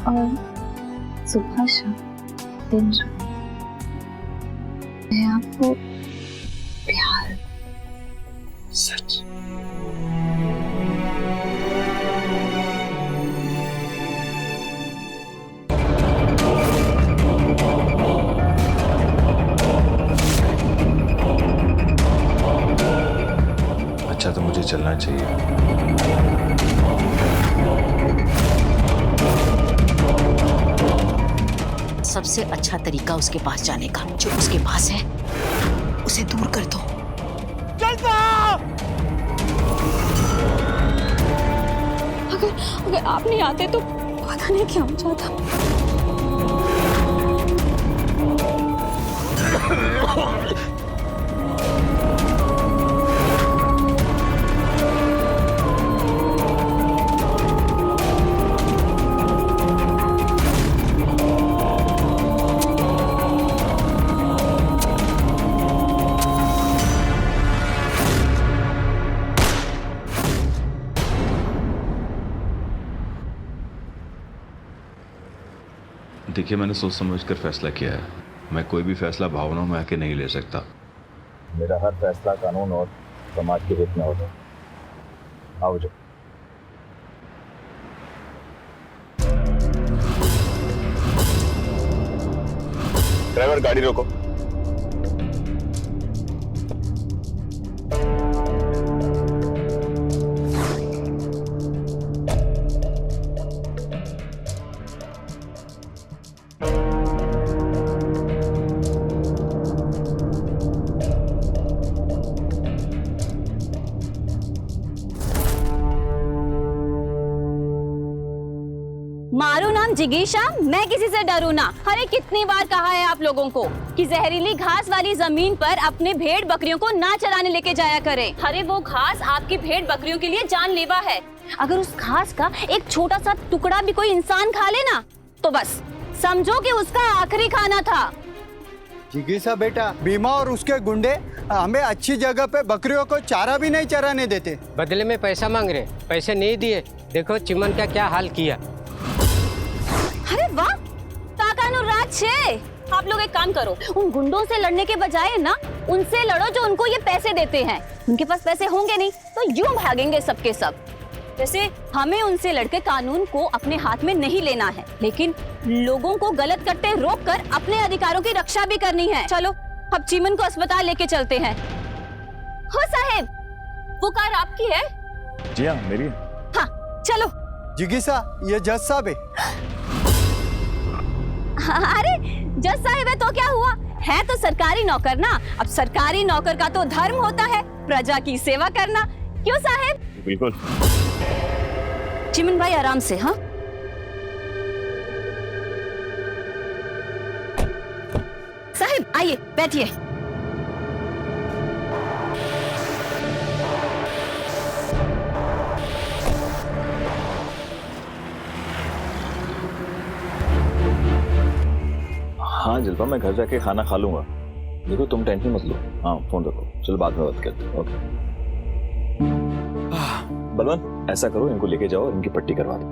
और सुबह शाम दिन रात मैं आपको प्यार सच। अच्छा तो मुझे चलना चाहिए। सबसे अच्छा तरीका उसके पास जाने का, जो उसके पास है उसे दूर कर दो। अगर आप नहीं आते तो पता नहीं क्या हो जाता। देखिए, मैंने सोच समझ कर फैसला किया है। मैं कोई भी फैसला भावनाओं में आके नहीं ले सकता। मेरा हर फैसला कानून और समाज के हित में होता है। आओ जो ड्राइवर गाड़ी रोको। मारू नाम जिगीशा, मैं किसी से डरू ना। अरे कितनी बार कहा है आप लोगों को कि जहरीली घास वाली जमीन पर अपने भेड़ बकरियों को ना चराने लेके जाया करें। अरे वो घास आपकी भेड़ बकरियों के लिए जानलेवा है। अगर उस घास का एक छोटा सा टुकड़ा भी कोई इंसान खा ले ना, तो बस समझो कि उसका आखिरी खाना था। जिगीशा बेटा, भीमा और उसके गुंडे हमें अच्छी जगह पे बकरियों को चारा भी नहीं चराने देते। बदले में पैसा मांग रहे, पैसे नहीं दिए। देखो चिमन का क्या हाल किया। अरे वाह, ताकानु राज छे। आप लोग एक काम करो, उन गुंडों से लड़ने के बजाय ना उनसे लड़ो जो उनको ये पैसे देते हैं। उनके पास पैसे होंगे नहीं तो यूं भागेंगे सबके सब। जैसे हमें उनसे लड़के कानून को अपने हाथ में नहीं लेना है, लेकिन लोगों को गलत करते रोक कर अपने अधिकारों की रक्षा भी करनी है। चलो अब चिमन को अस्पताल लेके चलते हैं। हो साहेब, वो कार आपकी है? जी हाँ, मेरी। हाँ चलो। जिगीशा, ये जज साहब है। अरे जज साहिब है तो क्या हुआ, है तो सरकारी नौकर ना। अब सरकारी नौकर का तो धर्म होता है प्रजा की सेवा करना। क्यों साहिब? बिल्कुल। चिमन भाई आराम से। हाँ साहिब आइए बैठिए। हाँ जल्पा, मैं घर जाके खाना खा लूंगा। देखो तुम टेंशन मत लो। हाँ फोन रखो, चलो बाद में बात करते हैं। ओके बलवंत, ऐसा करो, इनको लेके जाओ और इनकी पट्टी करवा दो।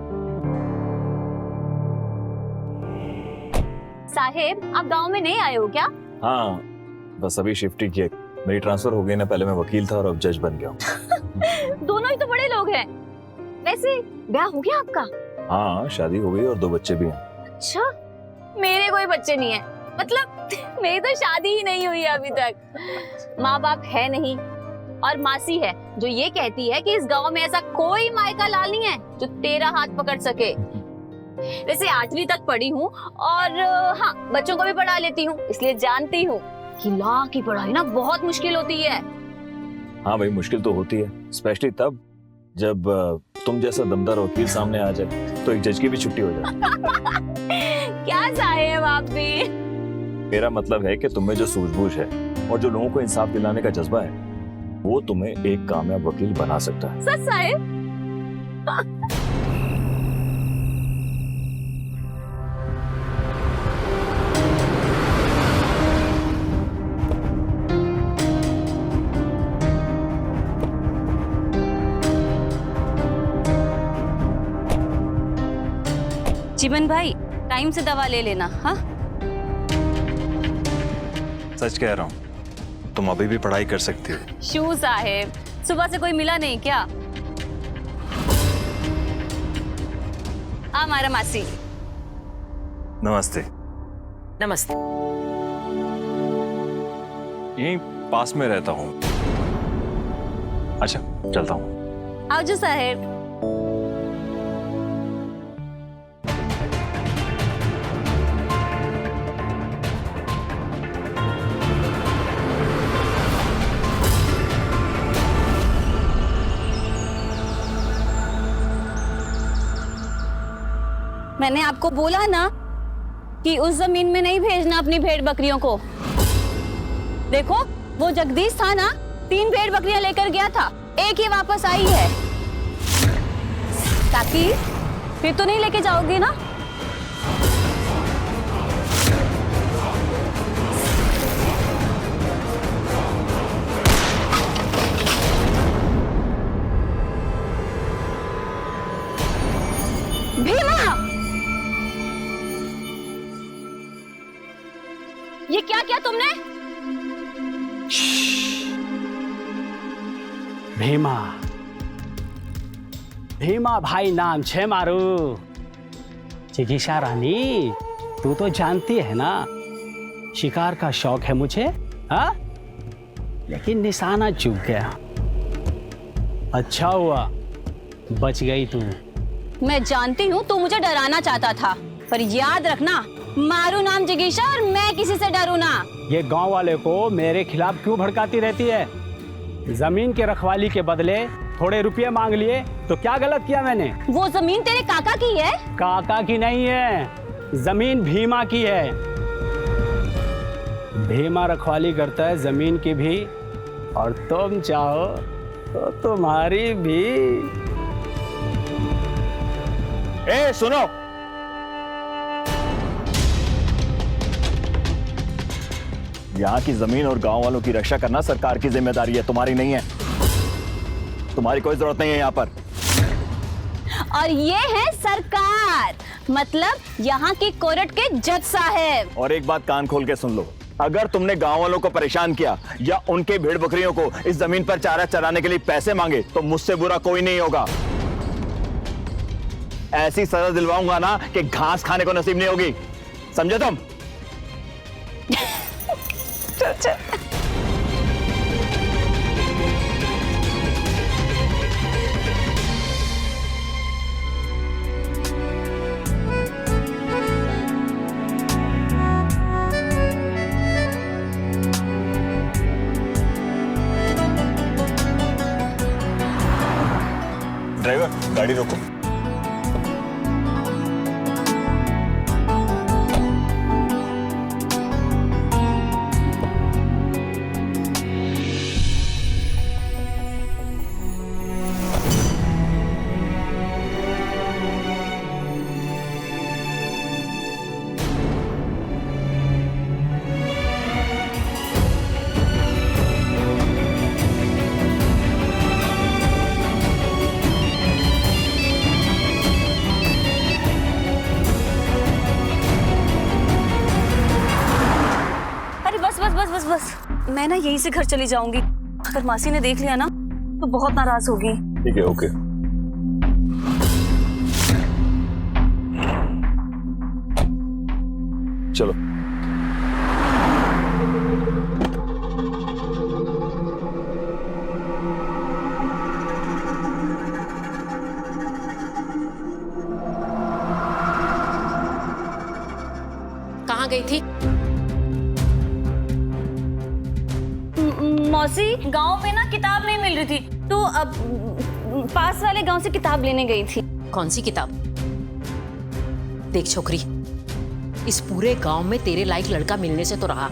साहिब आप गांव में नहीं आए हो क्या? हाँ बस अभी शिफ्ट ही किया। मेरी ट्रांसफर हो गई ना, पहले मैं वकील था और अब जज बन गया हूँ। दोनों ही तो बड़े लोग हैं। वैसे ब्याह हो गया आपका? हाँ शादी हो गई और 2 बच्चे भी हैं। अच्छा, मेरे कोई बच्चे नहीं है। मतलब मेरी तो शादी ही नहीं हुई अभी तक। माँ बाप है नहीं और मासी है जो ये कहती है कि इस गांव में ऐसा कोई मायका लाल नहीं है जो तेरा हाथ पकड़ सके। वैसे 8वीं तक पढ़ी हूँ और हाँ बच्चों को भी पढ़ा लेती हूँ, इसलिए जानती हूँ कि लॉ की पढ़ाई ना बहुत मुश्किल होती है। हाँ भाई, मुश्किल तो होती है, स्पेशली तब जब तुम जैसा दमदार वकील सामने आ जाए तो एक जज की भी छुट्टी हो जाए। क्या साहेब आप भी। मेरा मतलब है कि तुम्हें जो सूझबूझ है और जो लोगों को इंसाफ दिलाने का जज्बा है, वो तुम्हें एक कामयाब वकील बना सकता है। सच साहेब? चिमन भाई टाइम से दवा ले लेना। हाँ सच कह रहा हूँ, तुम अभी भी पढ़ाई कर सकती हो। शू साहेब, सुबह से कोई मिला नहीं क्या? हमारा मासी। नमस्ते। नमस्ते। यहीं पास में रहता हूँ। अच्छा चलता हूँ। आओ साहेब। मैंने आपको बोला ना कि उस जमीन में नहीं भेजना अपनी भेड़ बकरियों को। देखो वो जगदीश था ना, 3 भेड़ बकरियां लेकर गया था, एक ही वापस आई है। ताकि फिर तो नहीं लेके जाओगे ना? भीमा, ये क्या किया तुमने? भीमा, भीमा भाई नाम छे मारू। चिकित्सा रानी, तू तो जानती है ना शिकार का शौक है मुझे, हाँ? लेकिन निशाना चूक गया। अच्छा हुआ बच गई तू। मैं जानती हूँ तू मुझे डराना चाहता था, पर याद रखना मारू नाम जिगीशा और मैं किसी से डरू ना। ये गांव वाले को मेरे खिलाफ क्यों भड़काती रहती है? जमीन के रखवाली के बदले थोड़े रुपये मांग लिए तो क्या गलत किया मैंने? वो जमीन तेरे काका की है? काका की नहीं है, जमीन भीमा की है। भीमा रखवाली करता है जमीन की भी, और तुम चाहो तो तुम्हारी भी। ए सुनो, यहाँ की जमीन और गांव वालों की रक्षा करना सरकार की जिम्मेदारी है, तुम्हारी नहीं है। तुम्हारी कोई जरूरत नहीं है यहाँ पर। और ये है सरकार, मतलब यहाँ की कोर्ट के जज साहब। और एक बात कान खोल के सुन लो, अगर तुमने गांव वालों को परेशान किया या उनके भेड़ बकरियों को इस जमीन पर चारा चराने के लिए पैसे मांगे तो मुझसे बुरा कोई नहीं होगा। ऐसी सजा दिलवाऊंगा ना कि घास खाने को नसीब नहीं होगी, समझे तुम? ड्राइवर गाड़ी रोको। बस मैं ना यहीं से घर चली जाऊंगी। अगर मासी ने देख लिया ना तो बहुत नाराज होगी। ठीक है, ओके। चलो। कहाँ गई थी? मौसी, गांव में ना किताब नहीं मिल रही थी तो अब पास वाले गांव से किताब लेने गई थी। कौन सी किताब? देख छोकरी, इस पूरे गांव में तेरे लायक लड़का मिलने से तो रहा,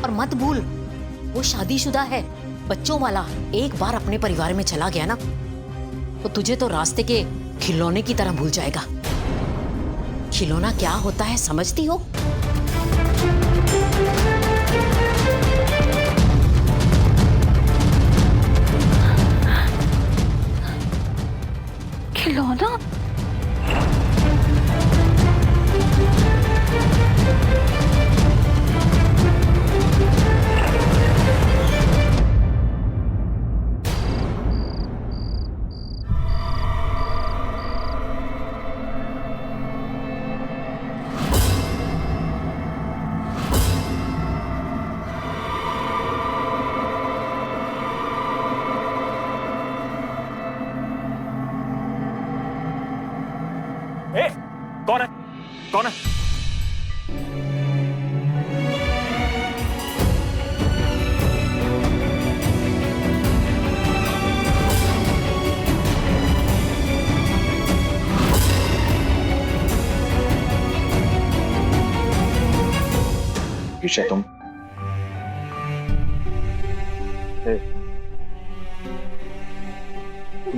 और मत भूल वो शादीशुदा है, बच्चों वाला। एक बार अपने परिवार में चला गया ना तो तुझे तो रास्ते के खिलौने की तरह भूल जाएगा। खिलौना क्या होता है समझती हो? खिलौना? कौन है? ईशा तुम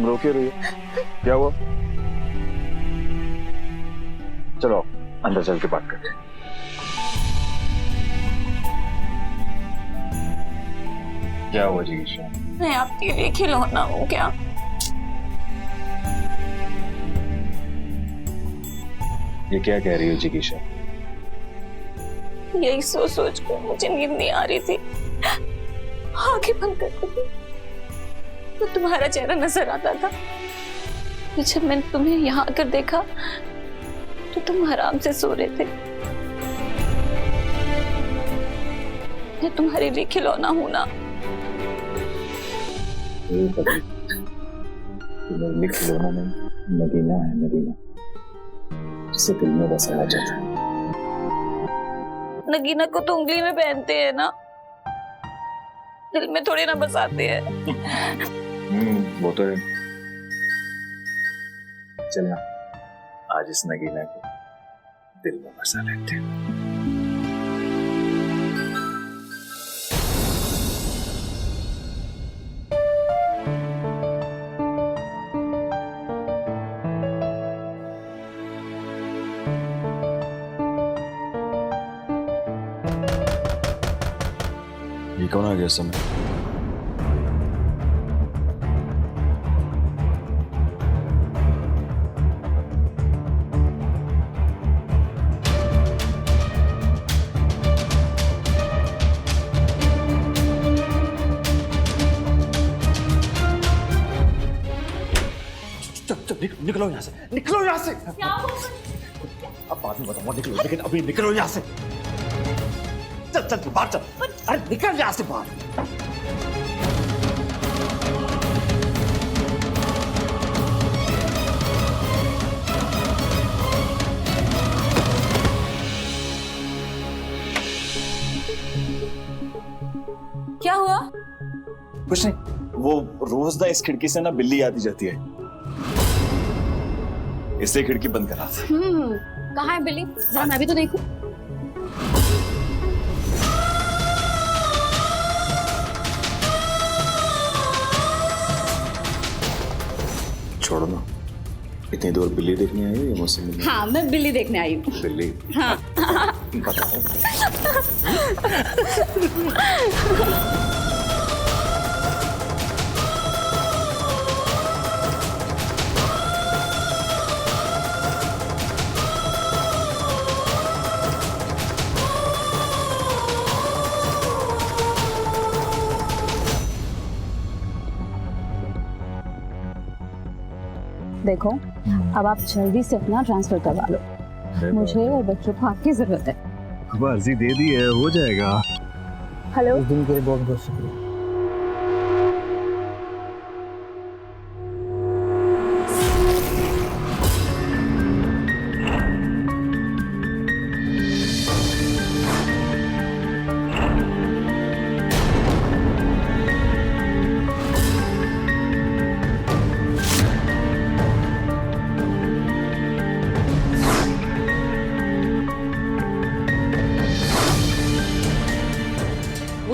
रो क्यों रही हो? क्या हुआ? चलो अंदर चल के बात करते हैं। क्या हुआ जिगीशा? मैं आपके लिए खिलौना हूँ क्या? ये क्या कह रही हो जिगीशा? यही सोच सोच कर मुझे नींद नहीं आ रही थी। आंखें बंद करती थी तो तुम्हारा चेहरा नजर आता था। तो जब मैंने तुम्हें यहाँ आकर देखा तो तुम आराम से सो रहे थे। मैं तुम्हारे लिए खिलौना हूं ना। मेरे खिलौना में नगीना है, नगीना जिसे दिल में बसाया जाता है। नगीना को तो उंगली में पहनते हैं ना, दिल में थोड़ी ना बसाते हैं। वो तो है। चलना आज इस नगीना को दिल में बसा लेते हैं। ये कौन आ गया इस समय? निकलो यहाँ से, निकलो यहाँ से। अब बाद में बताऊंगा, निकलो, लेकिन अभी निकलो यहाँ से। चल चल बाहर चल, अरे निकल यहाँ से बाहर। क्या हुआ? कुछ नहीं, वो रोज ना इस खिड़की से ना बिल्ली आती जाती है, इससे खिड़की बंद करा। कहाँ है बिल्ली? जरा मैं भी तो देखूं। छोड़ो ना, इतनी दूर बिल्ली देखने आई है या मुझसे मिलने? हाँ, मैं बिल्ली देखने आई हूँ। बिल्ली? हाँ। बताओ। देखो, अब आप जल्दी से अपना ट्रांसफर करवा लो। मुझे और बच्चों को आपकी जरूरत है। अब अर्जी दे दी है, हो जाएगा। हेलो। उस दिन के लिए बहुत बहुत शुक्रिया।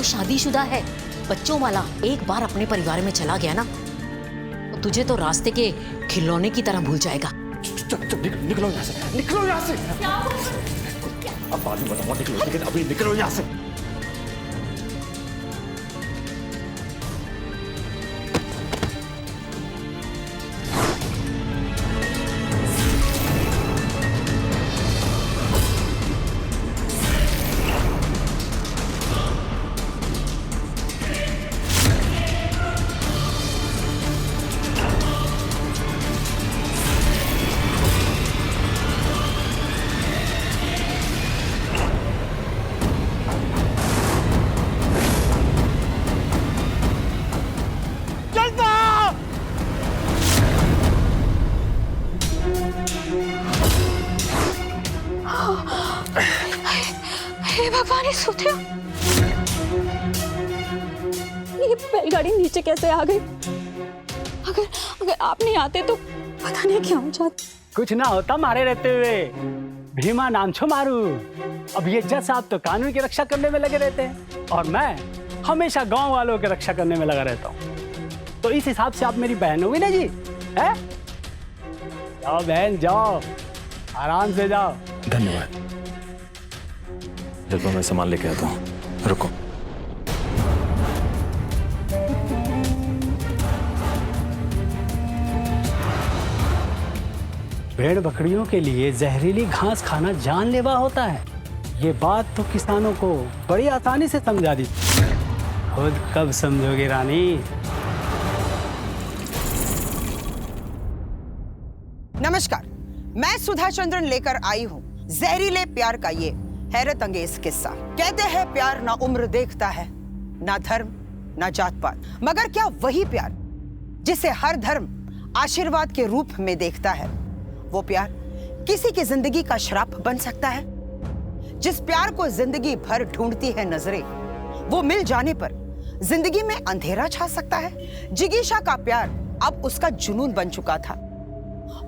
शादीशुदा है, बच्चों वाला। एक बार अपने परिवार में चला गया ना तो तुझे तो रास्ते के खिलौने की तरह भूल जाएगा। निकलो यहाँ से, निकलो यहाँ से। अब बाद में बताऊंगा, निकलो, लेकिन अभी निकलो यहाँ से। सुधिया, ये बैलगाड़ी नीचे कैसे आ गई? अगर अगर आप नहीं आते तो पता नहीं क्या हो जाता। कुछ ना होता मारे रहते हुए। भीमा नाम छो मारू। अब ये जज साहब तो कानून की रक्षा करने में लगे रहते हैं और मैं हमेशा गांव वालों की रक्षा करने में लगा रहता हूँ। तो इस हिसाब से आप मेरी बहन होगी ना जी, है? जाओ बहन जाओ, आराम से जाओ। धन्यवाद। जल्पा मैं सामान लेके आता हूँ, रुको। भेड़ बकरियों के लिए जहरीली घास खाना जानलेवा होता है। ये बात तो किसानों को बड़ी आसानी से समझा दी। खुद कब समझोगी रानी? नमस्कार, मैं सुधा चंद्रन लेकर आई हूँ जहरीले प्यार का ये हैरत अंगेज किस्सा। कहते हैं प्यार ना उम्र देखता है, ना धर्म, ना जात पात, मगर क्या वही प्यार जिसे हर धर्म आशीर्वाद के रूप में देखता है, वो प्यार किसी की जिंदगी का श्राप बन सकता है? जिस प्यार को जिंदगी भर ढूंढती है नजरें, वो मिल जाने पर जिंदगी में अंधेरा छा सकता है। जिगीशा का प्यार अब उसका जुनून बन चुका था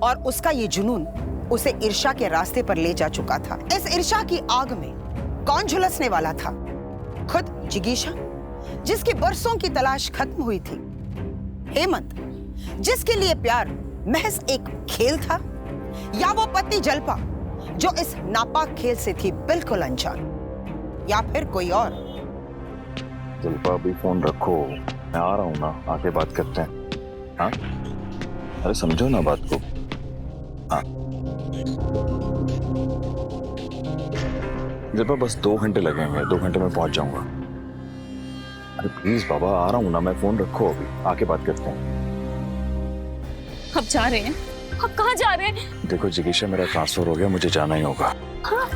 और उसका ये जुनून उसे ईर्ष्या के रास्ते पर ले जा चुका था। इस ईर्ष्या की आग में कौन झुलसने वाला था? खुद जिगीशा, जिसकी बरसों की तलाश खत्म हुई थी, हेमंत, जिसके लिए प्यार महज एक खेल था, या वो पत्नी जल्पा जो इस नापाक खेल से थी बिल्कुल अनजान, या फिर कोई और? जल्पा अभी फोन रखो, मैं आ रहा हूँ ना, आके बात करते हैं। हाँ, अरे समझो ना बात को। हाँ जल्पा, बस 2 घंटे लगेंगे, 2 घंटे में पहुंच जाऊंगा। अरे प्लीज बाबा, आ रहा हूँ ना मैं, फोन रखो, अभी आके बात करते हैं। अब जा रहे हैं? अब कहाँ जा रहे हैं? देखो जिगीशा, मेरा ट्रांसफर हो गया, मुझे जाना ही होगा। हाँ?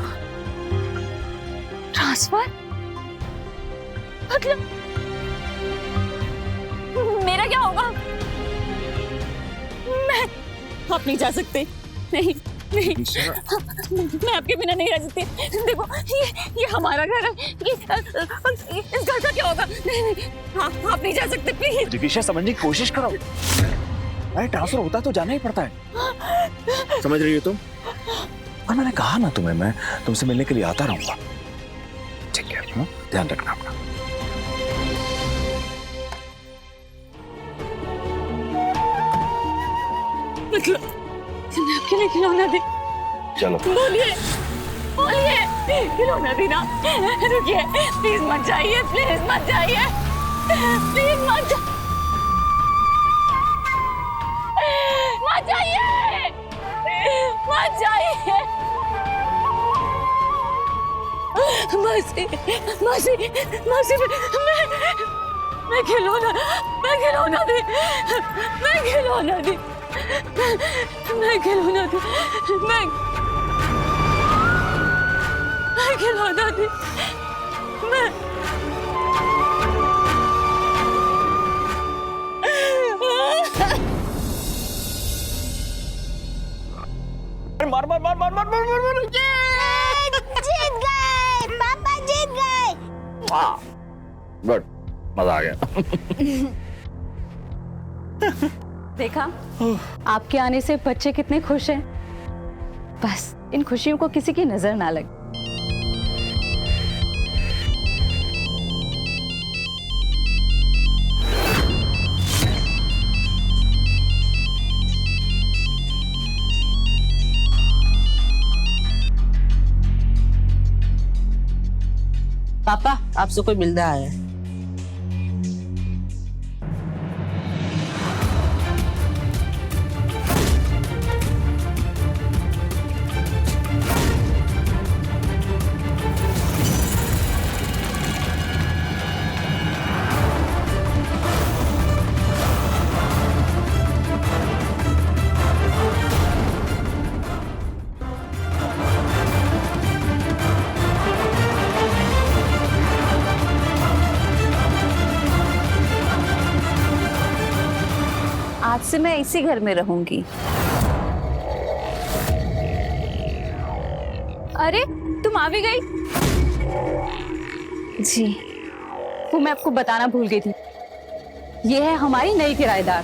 ट्रांसफर? मतलब मेरा क्या होगा? आप नहीं जा सकते। नहीं नहीं, मैं आपके बिना नहीं रह सकती। देखो ये हमारा घर है, इस घर का क्या होगा? नहीं नहीं, आप नहीं जा सकते प्लीज। जिगीशा समझने की कोशिश करो। अरे ट्रांसफर होता तो जाना ही पड़ता है, समझ रही हो तुम? और मैंने कहा ना तुम्हें, मैं तुमसे मिलने के लिए आता रहूंगा। ठीक है, ध्यान रखना अपना। मतलब आपके लिए खिलौना दे? चलो बोलिए बोलिए, खिलौना देना। रुकिए प्लीज, मत जाइए, प्लीज मत जाइए, प्लीज मत जाइए, मत जाइए। मासी मासी मासी, मैं खिलौना दे, मैं खिलौना दे, मैं खिलौना दे, मैं खिलौना दे, मैं मार मार मार मार मार मार मार मार। जीत गए पापा, जीत गए। गुड, मजा आ गया। देखा आपके आने से बच्चे कितने खुश हैं। बस इन खुशियों को किसी की नजर ना लगे। पापा, आपसे कोई मिलने आया है। आज से मैं इसी घर में रहूंगी। अरे तुम आ भी गई? जी, वो मैं आपको बताना भूल गई थी। ये है हमारी नई किराएदार।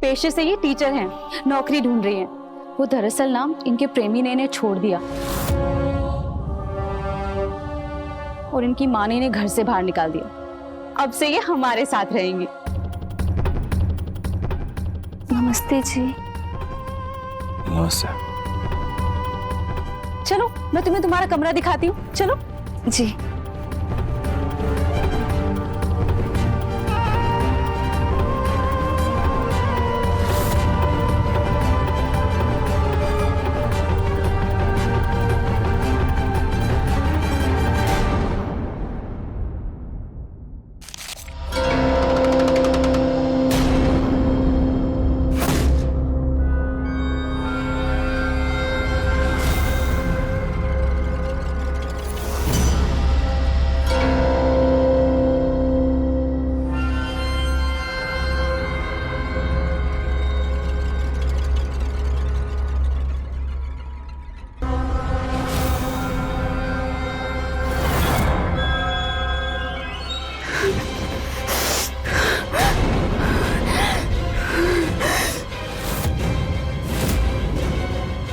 पेशे से ये टीचर हैं, नौकरी ढूंढ रही हैं। वो दरअसल ना इनके प्रेमी ने इन्हें छोड़ दिया और इनकी माँ ने इन्हें घर से बाहर निकाल दिया। अब से ये हमारे साथ रहेंगी। नमस्ते जी। नमस्ते। चलो मैं तुम्हें तुम्हारा कमरा दिखाती हूँ, चलो। जी।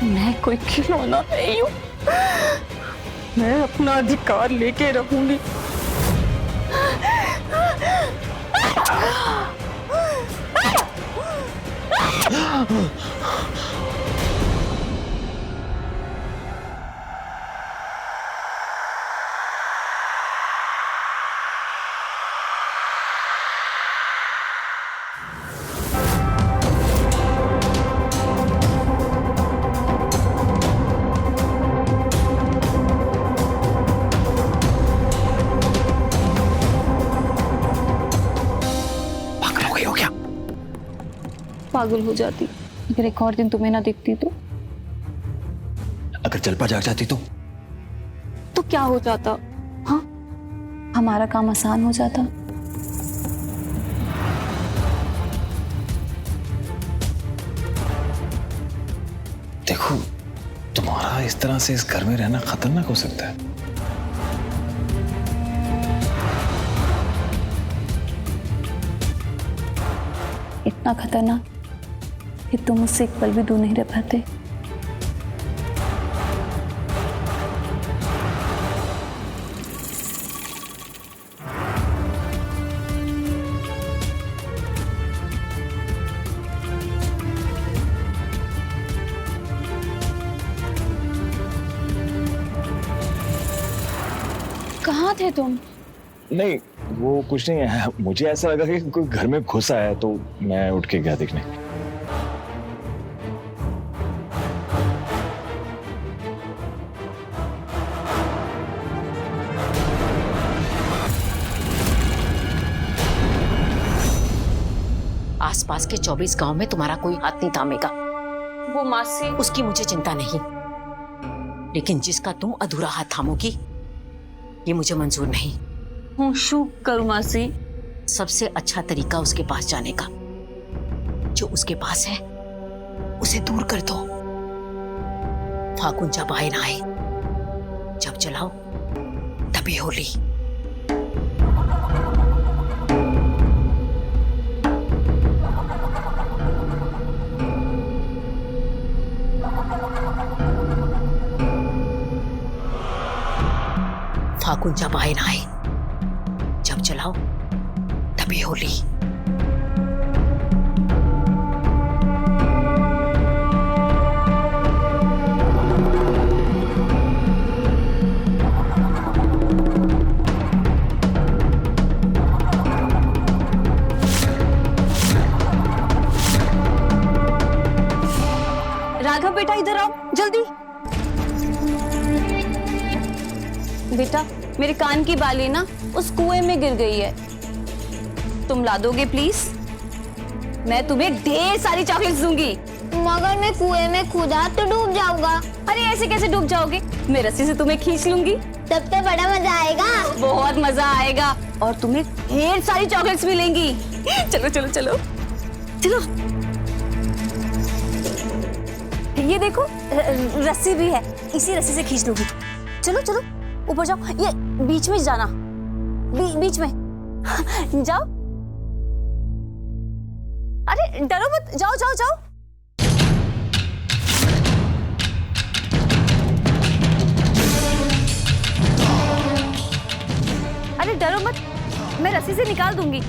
मैं कोई खिलौना नहीं हूँ, मैं अपना अधिकार लेके रहूंगी। पागल हो जाती अगर एक और दिन तुम्हें ना दिखती तो। अगर जलपा जाग जाती तो क्या हो जाता? हाँ, हमारा काम आसान हो जाता। देखो, तुम्हारा इस तरह से इस घर में रहना खतरनाक हो सकता है। इतना खतरनाक कि तुम मुझसे एक पल भी दूर नहीं रह पाते। कहाँ थे तुम? नहीं, वो कुछ नहीं है। मुझे ऐसा लगा कि कोई घर में घुसा है तो मैं उठ के गया देखने। आसपास के 24 गांव में तुम्हारा कोई हाथ नहीं थामेगा। वो मासी, उसकी मुझे चिंता नहीं, लेकिन जिसका तुम अधूरा हाथ थामोगी ये मुझे मंजूर नहीं। हूँ शू करूँ मासी? सबसे अच्छा तरीका उसके पास जाने का। जो उसके पास है उसे दूर कर दो। फागुन जब आए ना आए, जब जलाओ तभी होली। फागुन जब आए ना आए, जब जलाओ तभी होली। राघव बेटा इधर आओ जल्दी। बेटा मेरे कान की बाली ना उस कुएं में गिर गई है, तुम ला दोगे प्लीज? मैं तुम्हें ढेर सारी चॉकलेट्स दूंगी। मगर मैं कुएं में खुदा तो डूब जाऊंगा। अरे ऐसे कैसे डूब जाओगे? मैं रस्सी से तुम्हें खींच लूंगी। तब तो बड़ा मजा आएगा। बहुत मजा आएगा और तुम्हें ढेर सारी चॉकलेट्स मिलेंगी। चलो चलो चलो चलो। ये देखो रस्सी भी है, इसी रस्सी से खींच लूंगी। चलो चलो ऊपर जाओ, ये बीच में जाना, बीच में जाओ। अरे डरो मत, जाओ जाओ जाओ। अरे डरो मत, मैं रस्सी से निकाल दूंगी।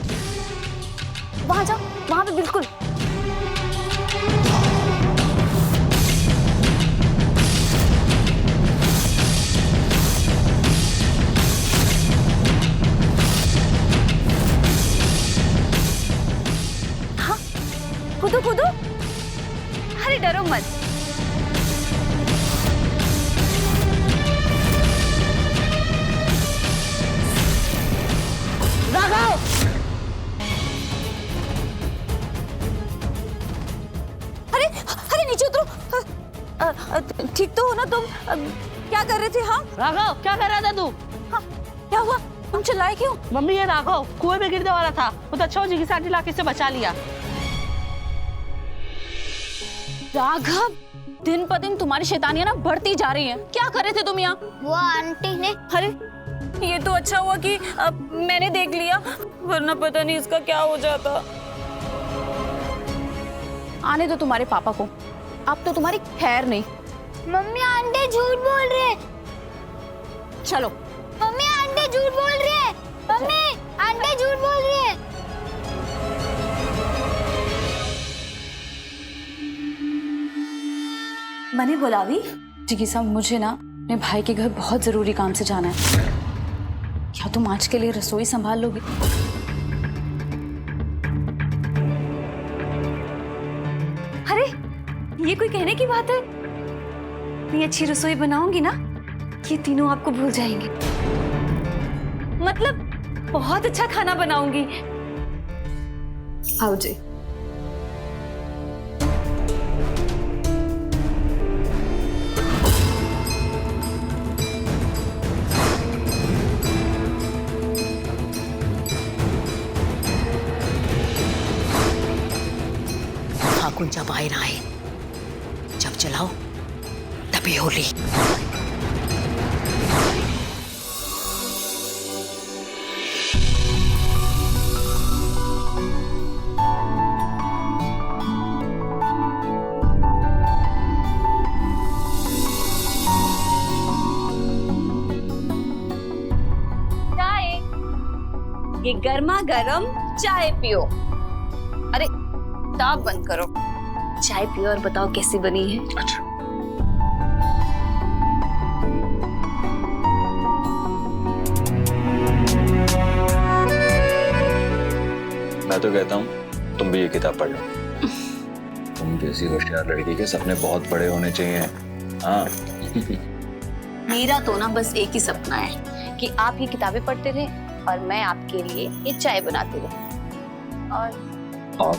वहां जाओ, वहां पे बिल्कुल। हाँ, कूदो कूदो। अरे डरो मत। राघव, अरे अरे नीचे उतरो। ठीक तो हो ना तुम? क्या कर रहे थे? हाँ राघव, क्या कर रहा था तू? हाँ, क्या हुआ? तुम चिल्लाए क्यों? मम्मी, ये राघव कुएं में गिरने वाला था, वो तो अच्छा जिगिसा आंटी लाके से बचा लिया। राघव, दिन पर दिन तुम्हारी शैतानियां ना बढ़ती जा रही हैं। क्या कर रहे थे तुम यहाँ? वो आंटी ने। अरे ये तो अच्छा हुआ कि मैंने देख लिया, वरना पता नहीं इसका क्या हो जाता। आने दो तुम्हारे पापा को, अब तो तुम्हारी खैर नहीं। मम्मी आंटी झूठ बोल रहे हैं। चलो। मम्मी आंटी झूठ बोल रही है। मम्मी आंटी झूठ बोल रही है। मैंने बुलावी? जिगिसा, मुझे ना अपने भाई के घर बहुत जरूरी काम से जाना है। क्या तुम आज के लिए रसोई संभाल लोगे? अरे ये कोई कहने की बात है? इतनी अच्छी रसोई बनाऊंगी ना, ये तीनों आपको भूल जाएंगे। मतलब बहुत अच्छा खाना बनाऊंगी। आओ जी। फागुन जब आए ना आए, जब चलाओ तभी होली। चाय, ये गर्मा गर्म चाय पियो। अरे किताब बंद करो, चाय पियो और बताओ कैसी बनी है। अच्छा। मैं तो कहता हूँ तुम भी ये किताब पढ़ लो। तुम जैसी होशियार लड़की के सपने बहुत बड़े होने चाहिए। हाँ। मेरा तो ना बस एक ही सपना है कि आप ये किताबें पढ़ते रहे और मैं आपके लिए ये चाय बनाती रहूं। और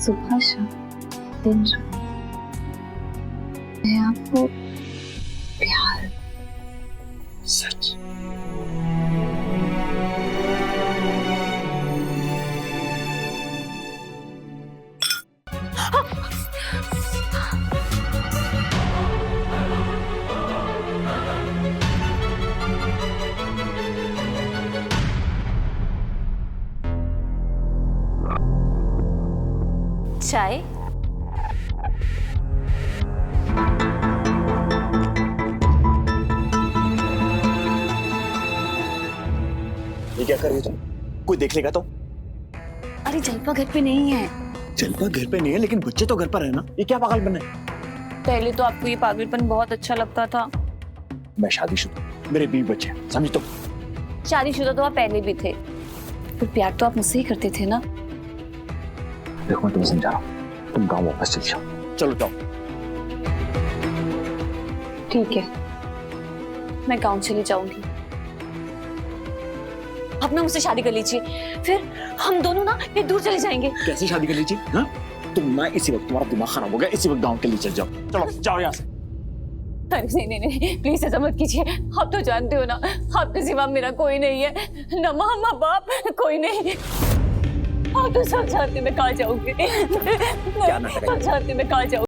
सुबह शाम दिन रात मैं आपको प्यार सच। चाय। ये क्या कर रही हो तुम? कोई देख लेगा तो? अरे जलपा घर पे नहीं है। जलपा घर पे नहीं है, लेकिन बच्चे तो घर पर है ना। ये क्या पागलपन है? पहले तो आपको ये पागलपन बहुत अच्छा लगता था। मैं शादीशुदा, मेरे 20 बच्चे हैं, समझ तो। शादीशुदा तो आप पहले भी थे, तो प्यार तो आप मुझसे ही करते थे ना। देखो मैं तुम्हें समझा रहा हूँ, तुम गाँव वापस चले जाओ। चलो जाओ। ठीक है, मैं गांव चली जाऊंगी। अब ना मुझसे शादी कर लीजिए, फिर हम दोनों ना ये दूर चले जाएंगे। कैसी शादी कर लीजिए? हाँ? तुम ना इसी वक्त, तुम्हारा दिमाग खराब हो गया, इसी वक्त गांव के लिए चल जाओ। चलो जाओ यहाँ से। अरे नहीं नहीं नहीं, प्लीज ऐसा मत कीजिए। आप तो जानते हो ना, आपके सिवा मेरा कोई नहीं है, न माँ न बाप, कोई नहीं। आप तो सब जानते मैं कहाँ जाऊंगी, सब जानते मैं कहाँ जाऊंगी।